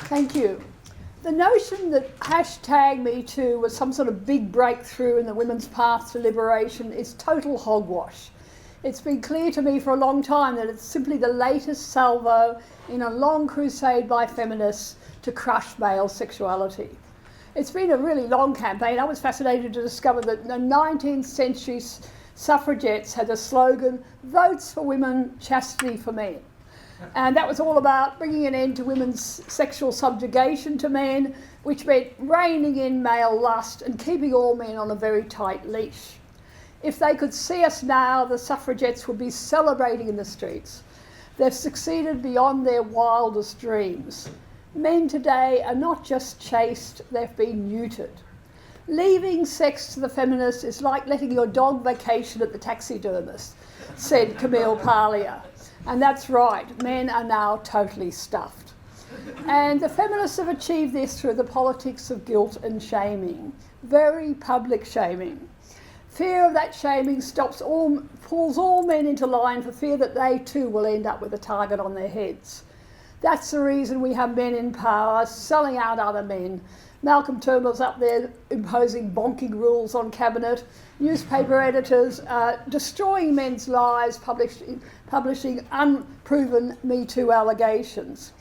Thank you. The notion that #MeToo was some sort of big breakthrough in the women's path to liberation is total hogwash. It's been clear to me for a long time that it's simply the latest salvo in a long crusade by feminists to crush male sexuality. It's been a really long campaign. I was fascinated to discover that the 19th century suffragettes had a slogan, "Votes for women, chastity for men." And that was all about bringing an end to women's sexual subjugation to men, which meant reining in male lust and keeping all men on a very tight leash. If they could see us now, the suffragettes would be celebrating in the streets. They've succeeded beyond their wildest dreams. Men today are not just chaste, they've been neutered. Leaving sex to the feminists is like letting your dog vacation at the taxidermist, said Camille Paglia. And that's right, men are now totally stuffed. And the feminists have achieved this through the politics of guilt and shaming, very public shaming. Fear of that shaming pulls all men into line for fear that they too will end up with a target on their heads. That's the reason we have men in power selling out other men. Malcolm Turnbull's up there imposing bonking rules on cabinet, newspaper editors destroying men's lives, publishing unproven Me Too allegations.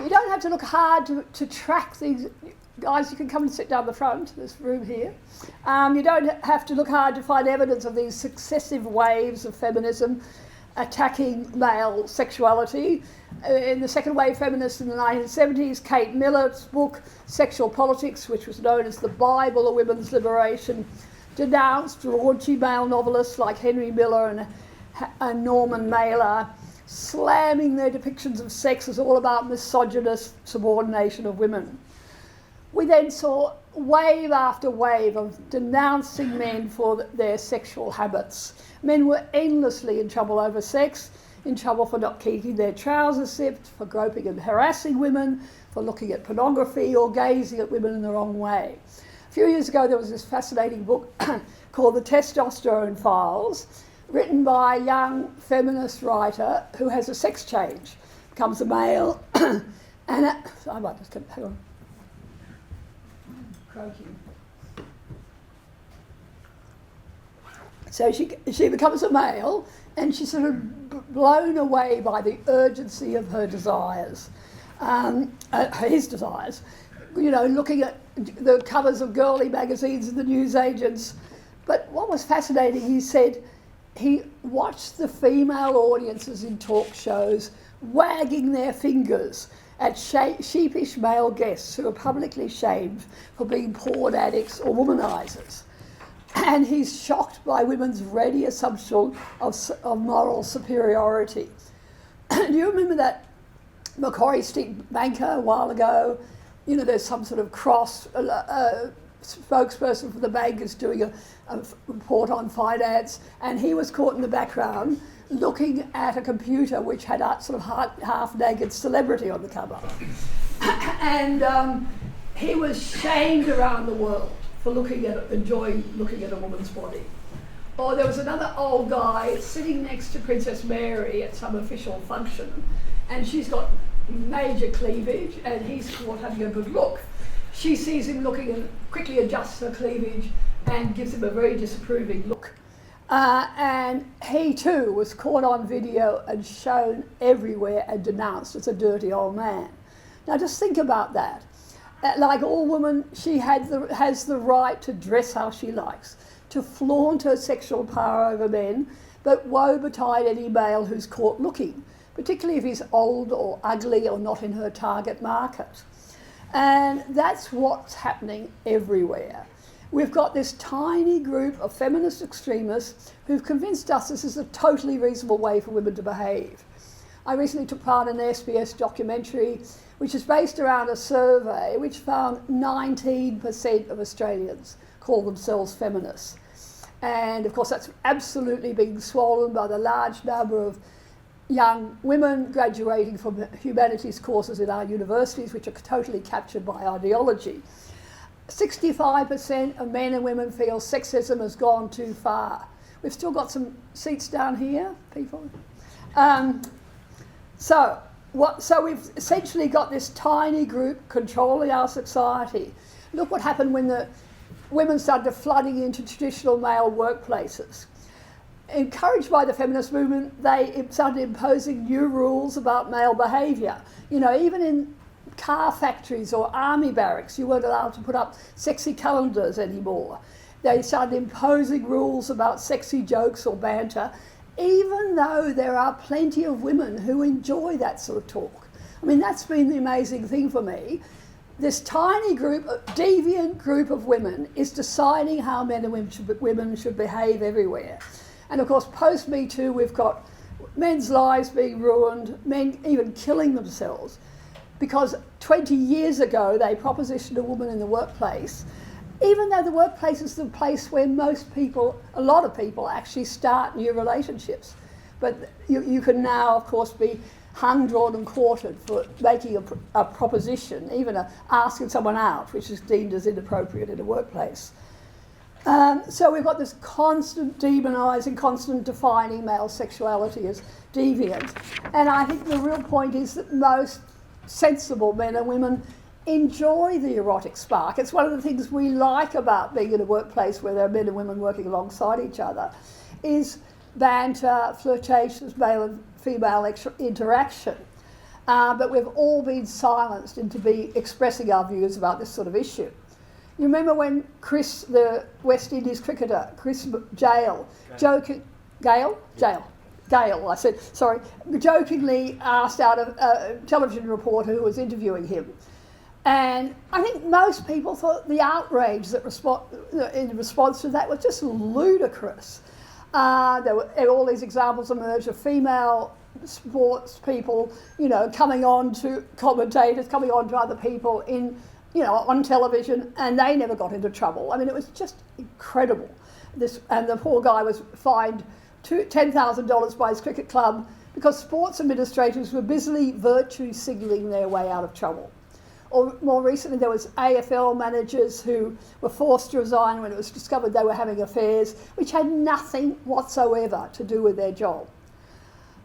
You don't have to look hard to track these. Guys, you can come and sit down the front, this room here. You don't have to look hard to find evidence of these successive waves of feminism attacking male sexuality. In the second wave feminists in the 1970s, Kate Miller's book, Sexual Politics, which was known as the Bible of women's liberation, denounced raunchy male novelists like Henry Miller and Norman Mailer, slamming their depictions of sex as all about misogynist subordination of women. We then saw wave after wave of denouncing men for their sexual habits. Men were endlessly in trouble over sex, in trouble for not keeping their trousers zipped, for groping and harassing women, for looking at pornography or gazing at women in the wrong way. A few years ago there was this fascinating book called The Testosterone Files, written by a young feminist writer who has a sex change, becomes a male, and I might just hang on. Croaking. So she becomes a male, and she's sort of blown away by the urgency of her desires, his desires. You know, looking at the covers of girly magazines and the newsagents. But what was fascinating, he said, he watched the female audiences in talk shows wagging their fingers at sheepish male guests who are publicly shamed for being porn addicts or womanizers. And he's shocked by women's ready assumption of moral superiority. Do you remember that Macquarie Street banker a while ago? You know, there's some sort of cross spokesperson for the bank is doing a report on finance, and he was caught in the background looking at a computer which had a sort of half-naked celebrity on the cover. And he was shamed around the world for enjoying looking at a woman's body. Or there was another old guy sitting next to Princess Mary at some official function, and she's got major cleavage, and he's caught having a good look. She sees him looking and quickly adjusts her cleavage and gives him a very disapproving look. And he too was caught on video and shown everywhere and denounced as a dirty old man. Now just think about that. Like all women, she has the right to dress how she likes, to flaunt her sexual power over men, but woe betide any male who's caught looking, particularly if he's old or ugly or not in her target market. And that's what's happening everywhere. We've got this tiny group of feminist extremists who've convinced us this is a totally reasonable way for women to behave. I recently took part in an SBS documentary which is based around a survey which found 19% of Australians call themselves feminists. And of course that's absolutely being swollen by the large number of young women graduating from humanities courses in our universities, which are totally captured by ideology. 65% of men and women feel sexism has gone too far. We've still got some seats down here, people. So So we've essentially got this tiny group controlling our society. Look what happened when the women started flooding into traditional male workplaces. Encouraged by the feminist movement, they started imposing new rules about male behaviour. You know, even in car factories or army barracks, you weren't allowed to put up sexy calendars anymore. They started imposing rules about sexy jokes or banter, even though there are plenty of women who enjoy that sort of talk. I mean, that's been the amazing thing for me. This tiny group, deviant group of women, is deciding how men and women should behave everywhere. And of course, post-Me Too, we've got men's lives being ruined, men even killing themselves, because 20 years ago they propositioned a woman in the workplace, even though the workplace is the place where a lot of people actually start new relationships. But you can now, of course, be hung, drawn and quartered for making a proposition, even asking someone out, which is deemed as inappropriate in a workplace. So we've got this constant demonising, constant defining male sexuality as deviant. And I think the real point is that most sensible men and women enjoy the erotic spark. It's one of the things we like about being in a workplace where there are men and women working alongside each other, is banter, flirtatious, male and female interaction. But we've all been silenced into expressing our views about this sort of issue. You remember when Chris, the West Indies cricketer, Gale, jokingly asked out a television reporter who was interviewing him. And I think most people thought the outrage that in response to that was just ludicrous. There were all these examples emerged of female sports people, you know, coming on to commentators, coming on to other people on television, and they never got into trouble. I mean, it was just incredible. And the poor guy was fined $10,000 by his cricket club because sports administrators were busily virtue signalling their way out of trouble. Or more recently, there was AFL managers who were forced to resign when it was discovered they were having affairs, which had nothing whatsoever to do with their job.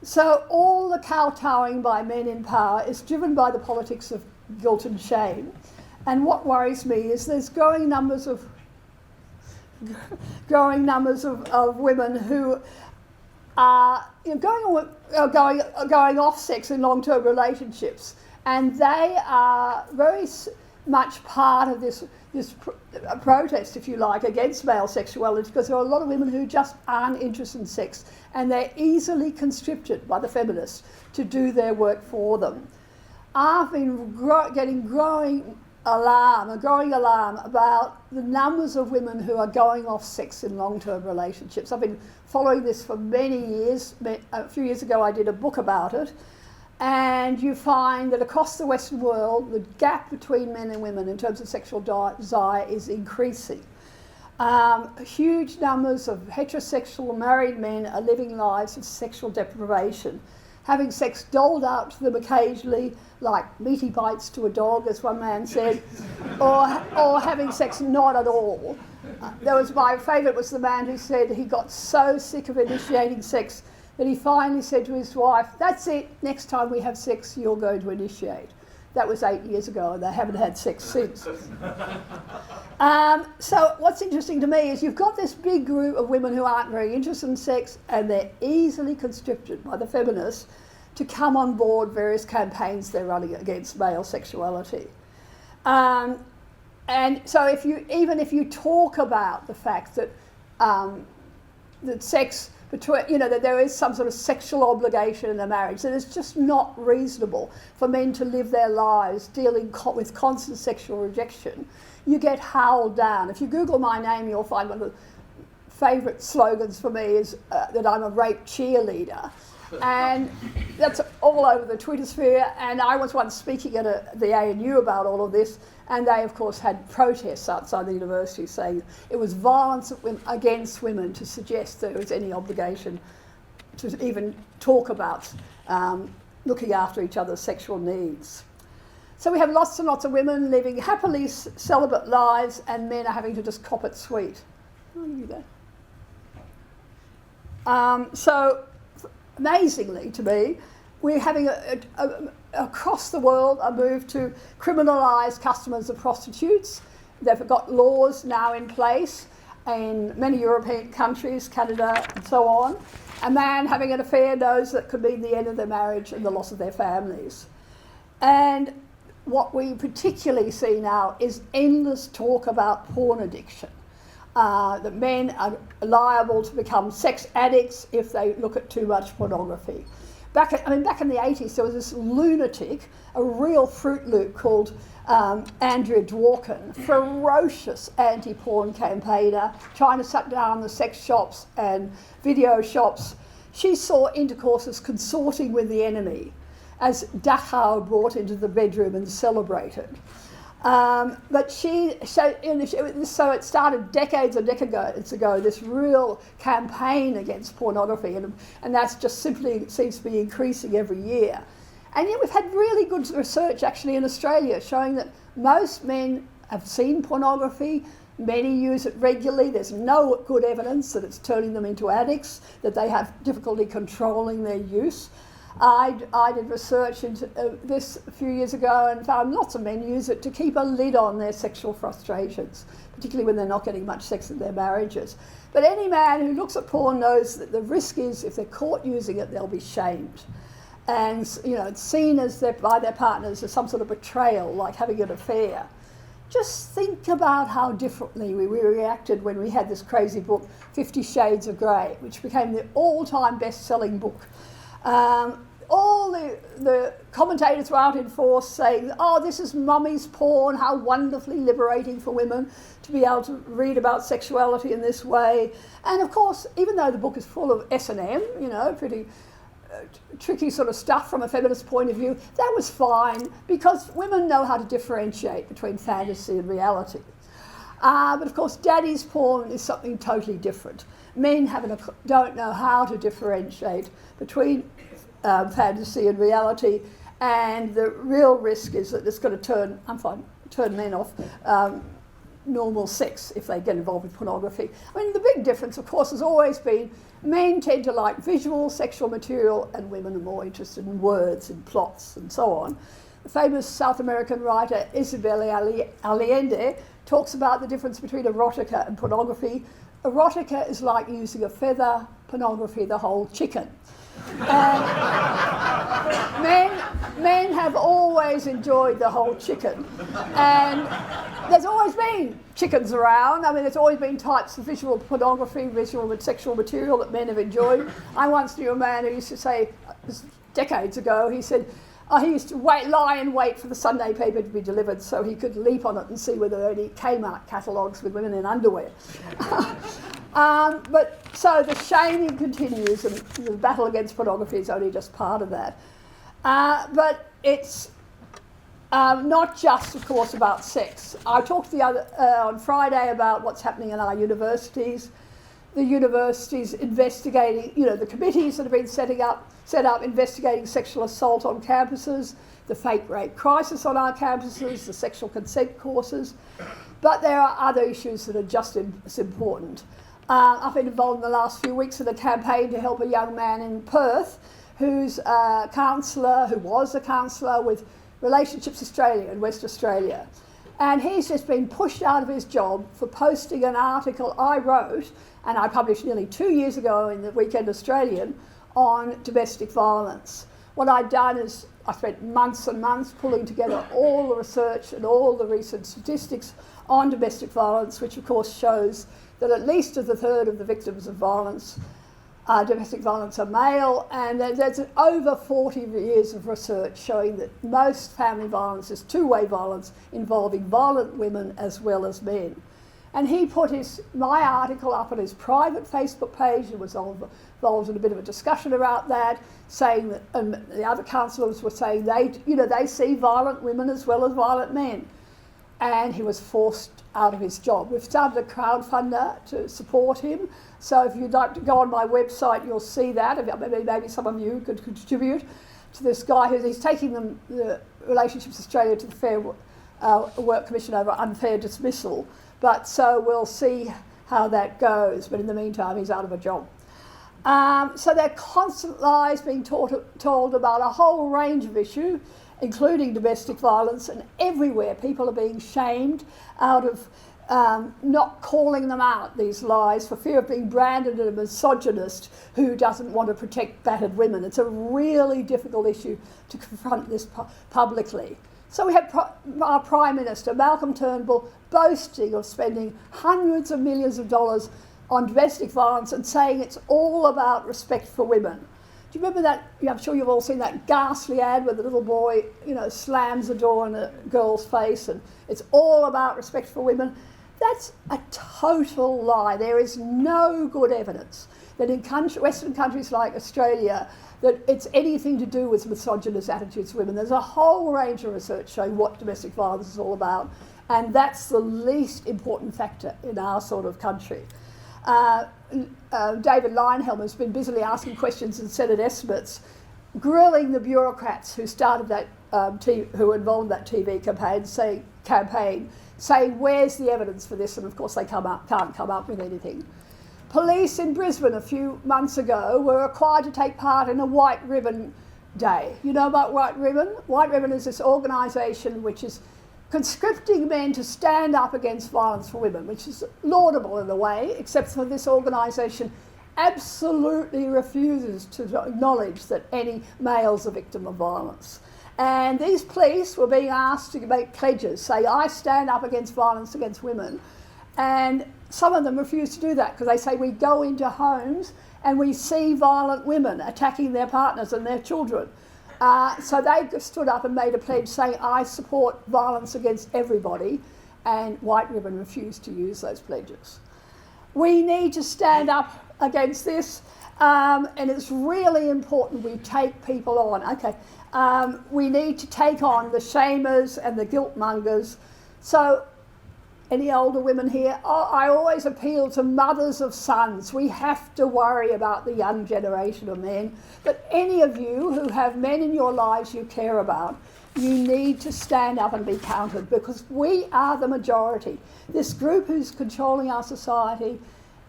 So all the kowtowing by men in power is driven by the politics of guilt and shame. And what worries me is there's growing numbers of women who are going off sex in long-term relationships, and they are very much part of this protest, if you like, against male sexuality, because there are a lot of women who just aren't interested in sex, and they're easily conscripted by the feminists to do their work for them. I've been getting a growing alarm about the numbers of women who are going off sex in long-term relationships. I've been following this for many years. A few years ago I did a book about it, and you find that across the Western world the gap between men and women in terms of sexual desire is increasing. Huge numbers of heterosexual married men are living lives of sexual deprivation, having sex doled out to them occasionally, like meaty bites to a dog, as one man said, or having sex not at all. My favourite was the man who said he got so sick of initiating sex that he finally said to his wife, "That's it, next time we have sex, you're going to initiate." That was 8 years ago, and they haven't had sex since. So what's interesting to me is you've got this big group of women who aren't very interested in sex, and they're easily conscripted by the feminists to come on board various campaigns they're running against male sexuality. And so if you talk about the fact that that sex between, that there is some sort of sexual obligation in a marriage, that it's just not reasonable for men to live their lives dealing with constant sexual rejection, you get howled down. If you Google my name, you'll find one of the favourite slogans for me is that I'm a rape cheerleader. And that's all over the Twitter sphere. And I was once speaking at the ANU about all of this, and they, of course, had protests outside the university saying it was violence against women to suggest there was any obligation to even talk about looking after each other's sexual needs. So we have lots and lots of women living happily celibate lives, and men are having to just cop it sweet. Oh, you go. So amazingly to me, we're having across the world a move to criminalise customers of prostitutes. They've got laws now in place in many European countries, Canada and so on. A man having an affair knows that could mean the end of their marriage and the loss of their families. And what we particularly see now is endless talk about porn addiction. That men are liable to become sex addicts if they look at too much pornography. Back in the 80s, there was this lunatic, a real Fruit Loop called Andrea Dworkin, ferocious anti-porn campaigner, trying to shut down the sex shops and video shops. She saw intercourse as consorting with the enemy, as Dachau brought into the bedroom and celebrated. But so it started decades ago, this real campaign against pornography, and that's just simply seems to be increasing every year. And yet we've had really good research actually in Australia showing that most men have seen pornography, many use it regularly. There's no good evidence that it's turning them into addicts, that they have difficulty controlling their use. I did research into this a few years ago and found lots of men use it to keep a lid on their sexual frustrations, particularly when they're not getting much sex in their marriages. But any man who looks at porn knows that the risk is if they're caught using it, they'll be shamed. And it's seen by their partners as some sort of betrayal, like having an affair. Just think about how differently we reacted when we had this crazy book, 50 Shades of Grey, which became the all-time best-selling book. All the commentators were out in force saying, oh, this is mummy's porn, how wonderfully liberating for women to be able to read about sexuality in this way. And of course, even though the book is full of S&M, pretty tricky sort of stuff from a feminist point of view, that was fine because women know how to differentiate between fantasy and reality. But of course, daddy's porn is something totally different. Men don't know how to differentiate between fantasy and reality, and the real risk is that it's going to turn men off normal sex if they get involved with pornography. I mean, the big difference, of course, has always been men tend to like visual sexual material and women are more interested in words and plots and so on. The famous South American writer Isabel Allende talks about the difference between erotica and pornography. Erotica is like using a feather, pornography the whole chicken. And men have always enjoyed the whole chicken. And there's always been chickens around. I mean, there's always been types of visual pornography, visual sexual material that men have enjoyed. I once knew a man who used to say, this was decades ago, he said, he used to lie in wait for the Sunday paper to be delivered so he could leap on it and see whether there were any Kmart catalogues with women in underwear. But so the shaming continues, and the battle against pornography is only just part of that. But it's not just, of course, about sex. I talked on Friday about what's happening in our universities. The universities investigating, the committees that have been set up investigating sexual assault on campuses, the fake rape crisis on our campuses, the sexual consent courses. But there are other issues that are just as important. I've been involved in the last few weeks in a campaign to help a young man in Perth who's a counsellor, who was a counsellor with Relationships Australia in West Australia. And he's just been pushed out of his job for posting an article I wrote, and I published nearly 2 years ago in the Weekend Australian, on domestic violence. What I'd done is I spent months and months pulling together all the research and all the recent statistics on domestic violence, which of course shows that at least a third of the victims of violence, domestic violence, are male, and there's over 40 years of research showing that most family violence is two-way violence involving violent women as well as men. And he put my article up on his private Facebook page. It was involved in a bit of a discussion about that, saying that the other counsellors were saying they see violent women as well as violent men. And he was forced out of his job. We've started a crowdfunder to support him. So if you'd like to go on my website, you'll see that. Maybe some of you could contribute to this guy he's taking the Relationships Australia to the Fair Work Commission over unfair dismissal. But so we'll see how that goes. But in the meantime, he's out of a job. So there are constant lies being told about a whole range of issues, including domestic violence, and everywhere people are being shamed out of not calling them out, these lies, for fear of being branded as a misogynist who doesn't want to protect battered women. It's a really difficult issue to confront this publicly. So we have our Prime Minister, Malcolm Turnbull, boasting of spending hundreds of millions of dollars on domestic violence and saying it's all about respect for women. Do you remember that? I'm sure you've all seen that ghastly ad where the little boy, slams the door in a girl's face and it's all about respect for women. That's a total lie. There is no good evidence that in Western countries like Australia that it's anything to do with misogynist attitudes to women. There's a whole range of research showing what domestic violence is all about, and that's the least important factor in our sort of country. David Leyonhjelm has been busily asking questions in Senate estimates, grilling the bureaucrats who started that, who were involved in that TV campaign, saying where's the evidence for this, and of course they can't come up with anything. Police in Brisbane a few months ago were required to take part in a White Ribbon Day. You know about White Ribbon? White Ribbon is this organisation which is conscripting men to stand up against violence for women, which is laudable in a way, except for this organisation absolutely refuses to acknowledge that any male's a victim of violence. And these police were being asked to make pledges, say, I stand up against violence against women. And some of them refuse to do that because they say we go into homes and we see violent women attacking their partners and their children. So they stood up and made a pledge saying, I support violence against everybody, and White Ribbon refused to use those pledges. We need to stand up against this, and it's really important we take people on. We need to take on the shamers and the guilt mongers. So, any older women here? I always appeal to mothers of sons. We have to worry about the young generation of men. But any of you who have men in your lives you care about, you need to stand up and be counted, because we are the majority. This group who's controlling our society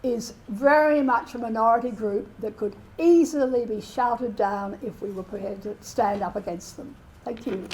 is very much a minority group that could easily be shouted down if we were prepared to stand up against them. Thank you.